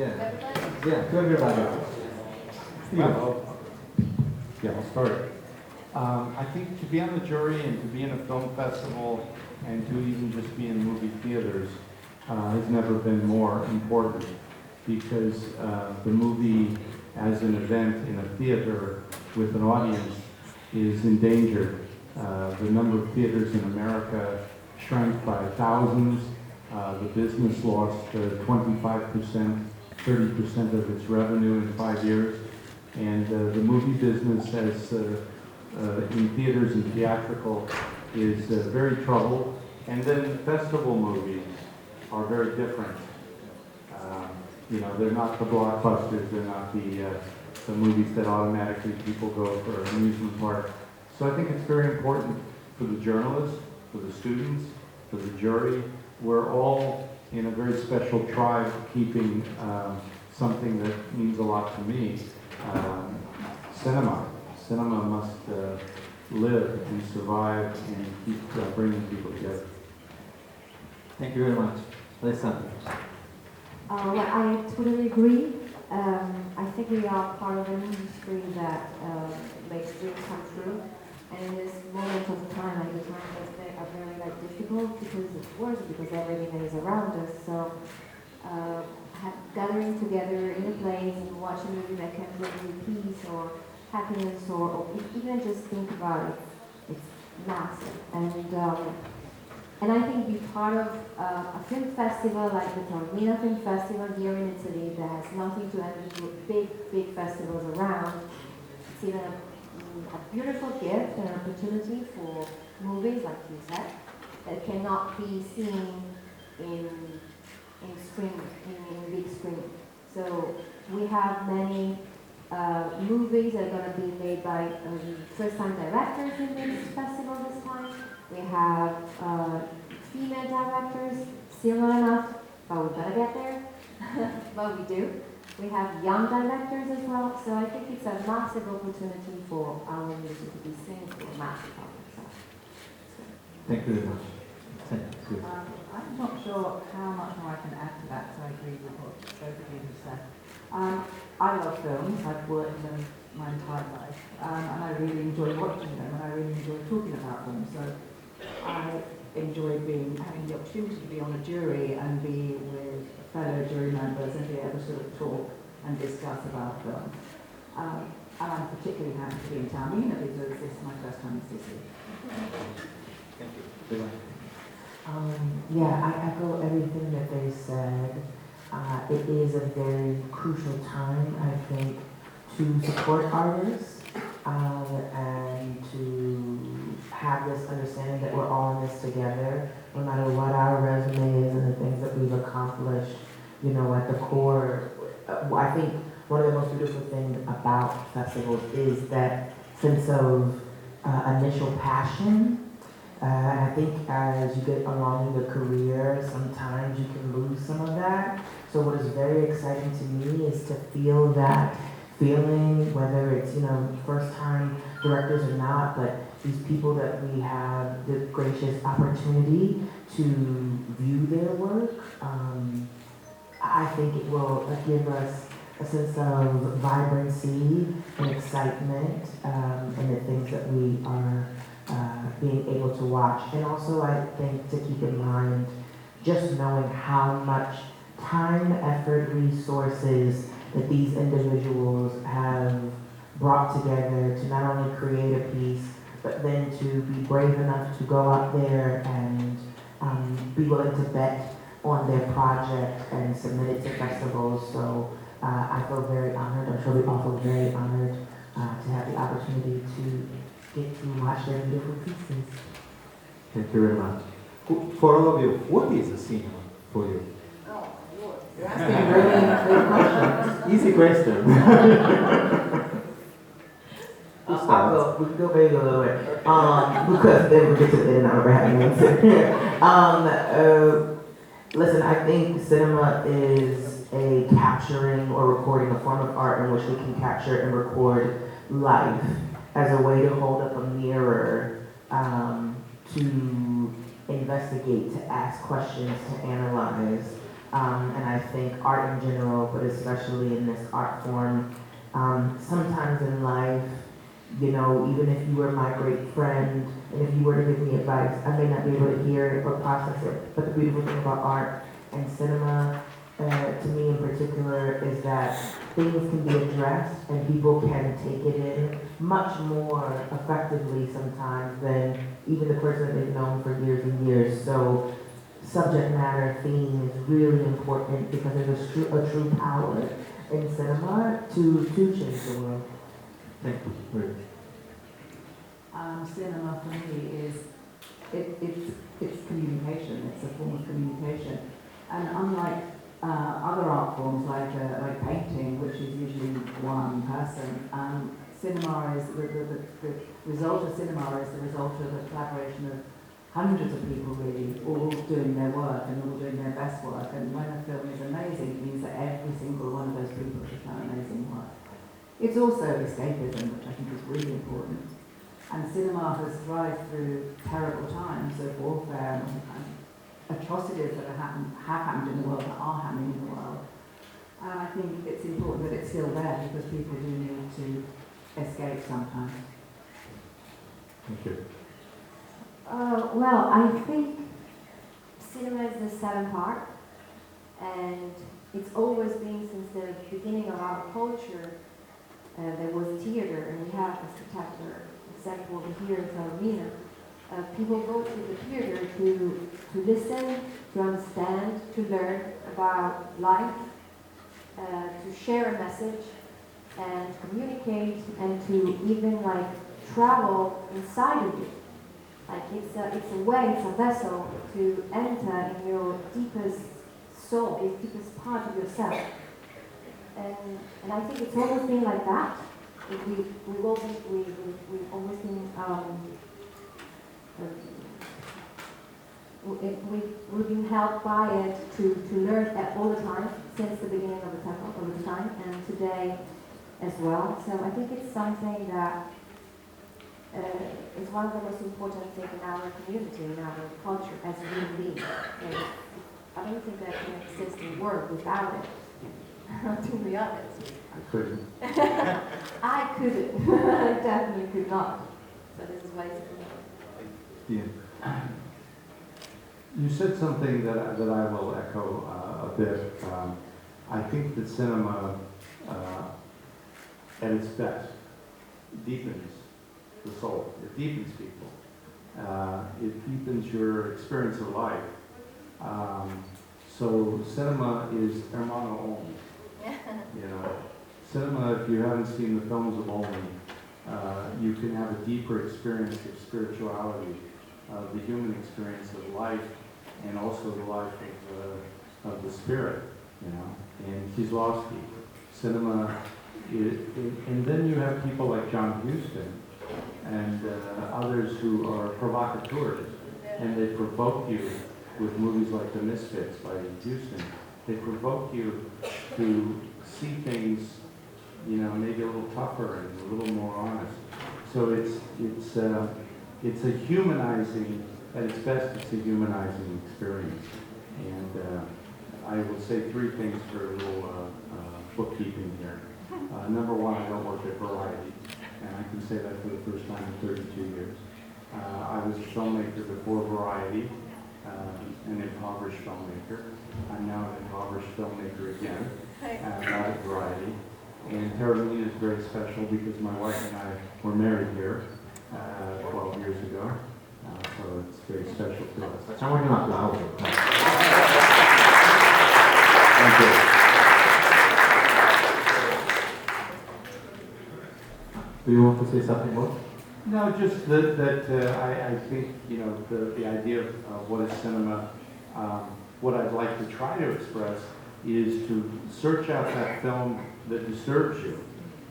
Yeah. Yeah, to everybody. Steve. Yeah, I'll start. I think to be on the jury and to be in a film festival and to even just be in movie theaters has never been more important because the movie as an event in a theater with an audience is endangered. The number of theaters in America shrank by thousands. The business lost 25%, 30% of its revenue in 5 years. And the movie business has, in theaters and theatrical, is very troubled. And then festival movies are very different. You know, they're not the blockbusters, they're not the movies that automatically people go for an amusement park. So I think it's very important for the journalists, for the students, for the jury. We're all in a very special tribe keeping something that means a lot to me. Cinema. Cinema must live and survive and keep bringing people together. Thank you very much. Alessandra. Well, I totally agree. I think we are part of an industry that makes dreams come true. And in this moment of time, like the times that are very difficult because of work, because everything is around us. So gathering together in a place and watching a movie that can bring you peace or happiness or even just think about it, it's massive. And I think be part of a film festival like the Taormina Film Festival here in Italy that has nothing to envy with big festivals around. It's even a beautiful gift and an opportunity for movies, like you said, that cannot be seen in big screen. So we have many movies that are going to be made by first-time directors in this festival this time. We have female directors, still not enough, but we're going to get there. But we do. We have young directors as well, so I think it's a massive opportunity for our music to be seen to a massive audience. Thank you very much. I'm not sure how much more I can add to that, so I agree with what both of you have said. I love films, I've worked in them my entire life, and I really enjoy watching them, and I really enjoy talking about them, so I enjoy having the opportunity to be on a jury and be with fellow jury members and be able to sort of talk and discuss about film. And I'm particularly happy to be in Taormina because this is my first time in Sicily. Thank you. Yeah, I echo everything that they said. It is a very crucial time, I think, to support artists and to have this understanding that we're all in this together, no matter what our resume is and the things that we've accomplished. You know, at the core, I think one of the most beautiful things about festivals is that sense of initial passion. And I think as you get along in your career, sometimes you can lose some of that. So what is very exciting to me is to feel that feeling, whether it's, you know, first-time directors or not, but these people that we have the gracious opportunity to view their work, I think it will give us a sense of vibrancy and excitement in the things that we are being able to watch. And also I think to keep in mind just knowing how much time, effort, resources that these individuals have brought together to not only create a piece, but then to be brave enough to go out there and be willing to bet on their project and submit it to festivals. So I feel very honored. I'm sure we all feel very honored to have the opportunity to get to watch their beautiful pieces. Thank you very much. For all of you, what is a cinema for you? Oh, Lord. You're asking really great questions. Easy question. We can go maybe a little bit. Because then we get to the end and out of having listen, I think cinema is a capturing or recording, a form of art in which we can capture and record life as a way to hold up a mirror, to investigate, to ask questions, to analyze. And I think art in general, but especially in this art form, sometimes in life, you know, even if you were my great friend, and if you were to give me advice, I may not be able to hear it or process it. But the beautiful thing about art and cinema, to me in particular, is that things can be addressed and people can take it in much more effectively sometimes than even the person that they've known for years and years. So subject matter, theme is really important because there's a true power in cinema to change the world. Thank you. Ruth. Cinema for me is it's communication. It's a form of communication, and unlike other art forms like painting, which is usually one person, cinema is the result of cinema is the result of a collaboration of hundreds of people really, all doing their work and all doing their best work. And when a film is amazing, it means that every single one of those people has done amazing work. It's also escapism, which I think is really important. And cinema has thrived through terrible times of warfare and atrocities that have happened in the world, that are happening in the world. And I think it's important that it's still there because people do need to escape sometimes. Thank you. Well, I think cinema is the seventh art, and it's always been since the beginning of our culture. There was theater, and we have a spectacular example over here in Taormina. People go to the theater to listen, to understand, to learn about life, to share a message, and to communicate, and to even like travel inside of it. Like it's a way, it's a vessel to enter in your deepest soul, the deepest part of yourself. And I think it's always been like that. We've always been we've been helped by it to learn all the time since the beginning of the time, and today as well. So I think it's something that is one of the most important things in our community, in our culture as human beings. I don't think that can exist in the world without it. To be honest. I couldn't. I couldn't. I definitely could not. So this is why it's important. Yeah. You said something that I will echo a bit. I think that cinema, at its best, deepens the soul. It deepens people. It deepens your experience of life. So cinema is hermano only. You know, cinema, if you haven't seen the films of Olney, you can have a deeper experience of spirituality, of the human experience of life, and also the life of the spirit, you know. And Kieslowski, cinema, and then you have people like John Huston and others who are provocateurs, and they provoke you with movies like The Misfits by Huston. They provoke you to see things, you know, maybe a little tougher and a little more honest. So it's a humanizing, at its best, it's a humanizing experience. And I will say three things for a little bookkeeping here. Number one, I don't work at Variety, and I can say that for the first time in 32 years. I was a filmmaker before Variety, an impoverished filmmaker. I'm now an impoverished filmmaker again, not at Variety. And Taormina is very special because my wife and I were married here 12 years ago. So it's very special to us. Facciamogli un applauso. Thank you. Do you want to say something more? No, just that I think, you know, the idea of what is cinema, what I'd like to try to express is to search out that film that disturbs you.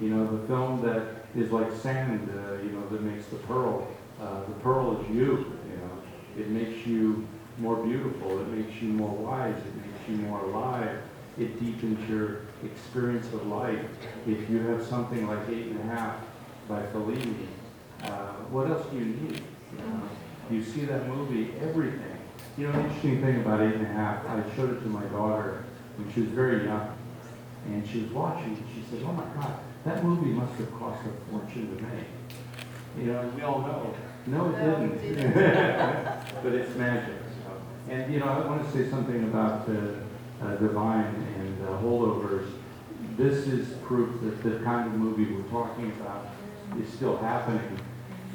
You know, the film that is like sand, you know, that makes the pearl. The pearl is you, you know. It makes you more beautiful. It makes you more wise. It makes you more alive. It deepens your experience of life. If you have something like 8.5 by Fellini, what else do you need? You know? You see that movie, everything You know, the interesting thing about 8½, I showed it to my daughter when she was very young, and she was watching, and she said, "Oh my God, that movie must have cost a fortune to make." You know, and we all know, no, it didn't. But it's magic. So. And you know, I want to say something about Divine and Holdovers. This is proof that the kind of movie we're talking about is still happening,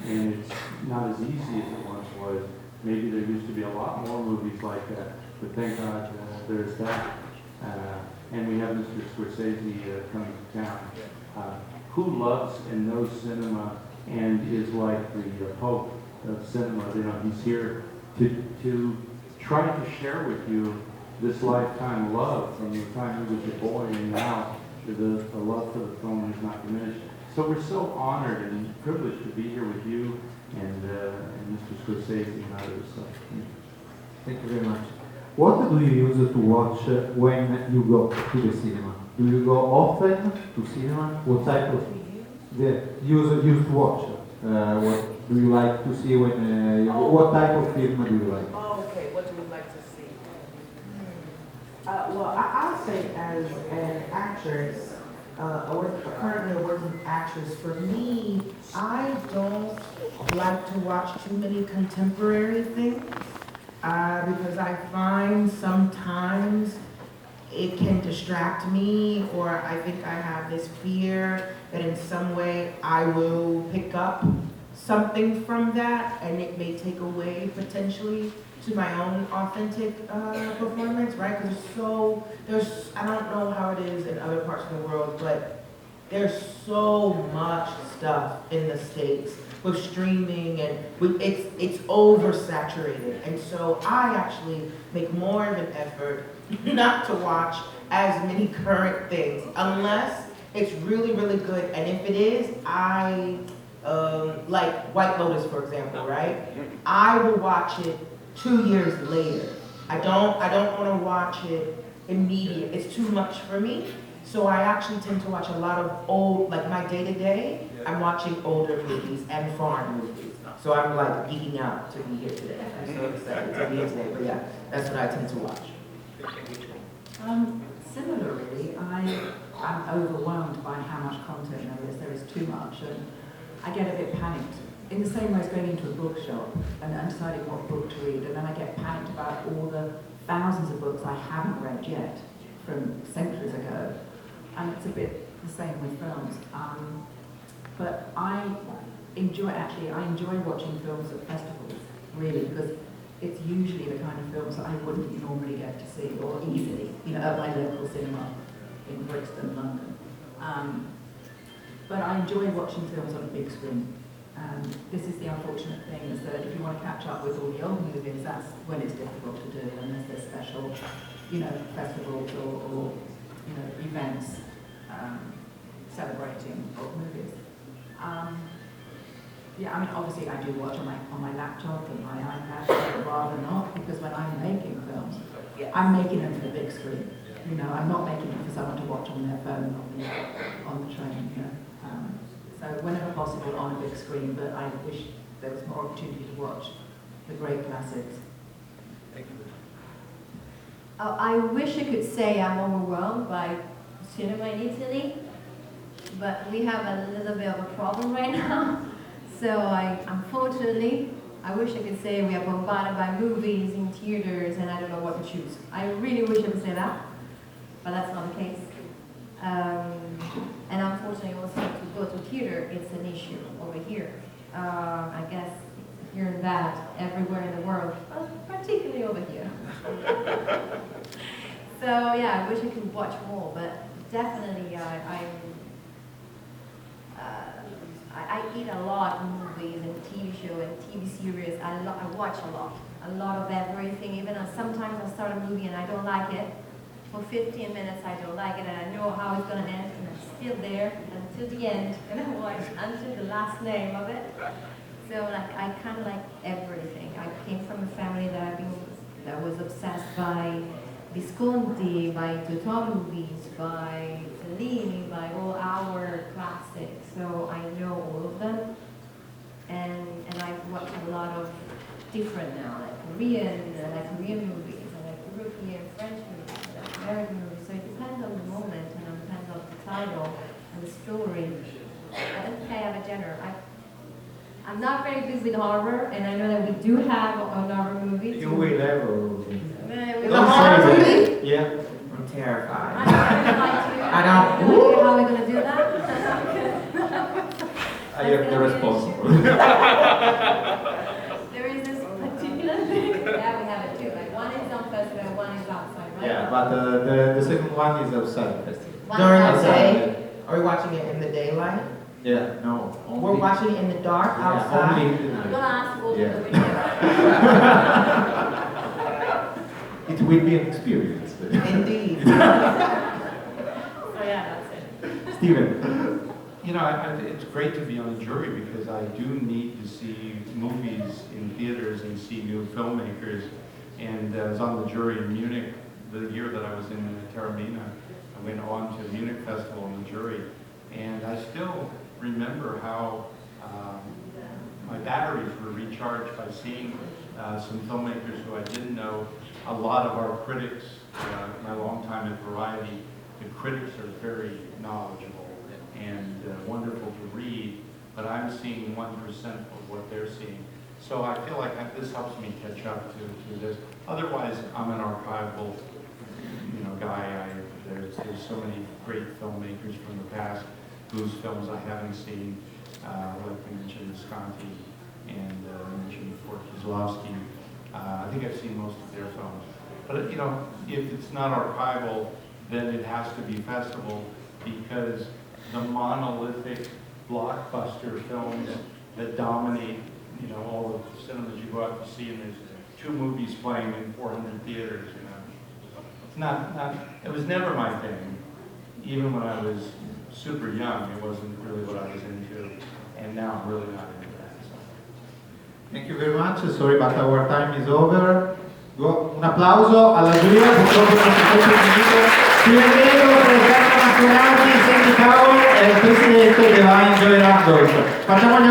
and it's not as easy as it once was. Maybe there used to be a lot more movies like that, but thank God there's that. And we have Mr. Scorsese coming to town, who loves and knows cinema and is like the Pope of cinema. You know, he's here to try to share with you this lifetime love from the time he was a boy and now the love for the film has not diminished. So we're so honored and privileged to be here with you and Mr. Scorsese and others. So, Thank you very much. What do you use to watch when you go to the cinema? Do you go often to cinema? What type of use to watch? What do you like to see when? What type of film do you like? Oh, okay. What do you like to see? Well, I'll say as an actress, currently a working actress, for me, I don't like to watch too many contemporary things because I find sometimes it can distract me, or I think I have this fear that in some way I will pick up something from that and it may take away potentially to my own authentic performance, right? Because there's, I don't know how it is in other parts of the world, but there's so much stuff in the States with streaming and it's oversaturated. And so I actually make more of an effort not to watch as many current things unless it's really, really good. And if it is, like White Lotus, for example, right? I will watch it 2 years later. I don't want to watch it immediate. It's too much for me. So I actually tend to watch a lot of old, like my day-to-day, I'm watching older movies and foreign movies. So I'm like geeking out to be here today. I'm so excited to be here today. But yeah, that's what I tend to watch. Similarly, I'm overwhelmed by how much content there is. There is too much, and I get a bit panicked. In the same way as going into a bookshop and deciding what book to read, and then I get panicked about all the thousands of books I haven't read yet from centuries ago. And it's a bit the same with films. But I enjoy watching films at festivals, really, because it's usually the kind of films that I wouldn't normally get to see, or easily, at my local cinema in Brixton, London. But I enjoy watching films on a big screen. This is the unfortunate thing, is that if you want to catch up with all the old movies, that's when it's difficult to do, unless there's special, festivals or events celebrating old movies. Obviously I do watch on my laptop and my iPad, but rather not, because when I'm making films, I'm making them for the big screen. I'm not making it for someone to watch on their phone on the train. So whenever possible on a big screen, but I wish there was more opportunity to watch the great classics. Thank you. I wish I could say I'm overwhelmed by cinema in Italy, but we have a little bit of a problem right now. So unfortunately, I wish I could say we are bombarded by movies in theaters and I don't know what to choose. I really wish I could say that, but that's not the case. And unfortunately also to go to theater, it's an issue over here. I guess hearing that everywhere in the world, but particularly over here. So yeah, I wish I could watch more, but definitely I eat a lot of movies and TV shows and TV series. I watch a lot of everything. Even sometimes I start a movie and I don't like it. For 15 minutes I don't like it, and I know how it's going to end, and I'm still there until the end, and I watch until the last name of it. So I kind of like everything. I came from a family that was obsessed by Visconti, by Totò movies, by Fellini, by all our classics. So I know all of them, and I've watched a lot of different now, like Korean, I like Korean movies, I like European, French movies, I like American movies. So it depends on the moment and it depends on the title and the story. I don't think I have a genre. I'm not very good with horror, and I know that we do have a horror movie. You will have a We The horror movie? Yeah. I'm terrified. I'm terrified too. I don't- No idea how we're gonna do that. I am the responsible. There is this particular thing. Yeah, we have it too. Like one is on festival, one is outside, right? Yeah, but the second one is outside festival. One During is the outside. day? Are we watching it in the daylight? Yeah, no. We're watching it in the dark Yeah, outside? only in the I'm night. gonna ask all Yeah. the video. It will be an experience. Indeed. So yeah, that's it. Steven. You know, it's great to be on the jury because I do need to see movies in theaters and see new filmmakers. And I was on the jury in Munich the year that I was in Taormina. I went on to the Munich Festival on the jury. And I still remember how my batteries were recharged by seeing some filmmakers who I didn't know. A lot of our critics, my long time at Variety, the critics are very knowledgeable and wonderful to read, but I'm seeing 1% of what they're seeing. So I feel like this helps me catch up to this. Otherwise, I'm an archival, guy. There's so many great filmmakers from the past whose films I haven't seen, like we mentioned Visconti and mentioned Fort Kozlowski. I think I've seen most of their films. But if it's not archival, then it has to be festival because the monolithic blockbuster films that dominate, all the cinemas you go out to see, and there's 2 movies playing in 400 theaters, It's not, it was never my thing. Even when I was super young, it wasn't really what I was into. And now I'm really not into that. So. Thank you very much. Sorry, but our time is over. Un applauso alla giuria, purtroppo non si può più finire. Steven Greco, Roberto Mastroianni, Sandy Cowell e il presidente Divine Joy Randolph. Facciamo gli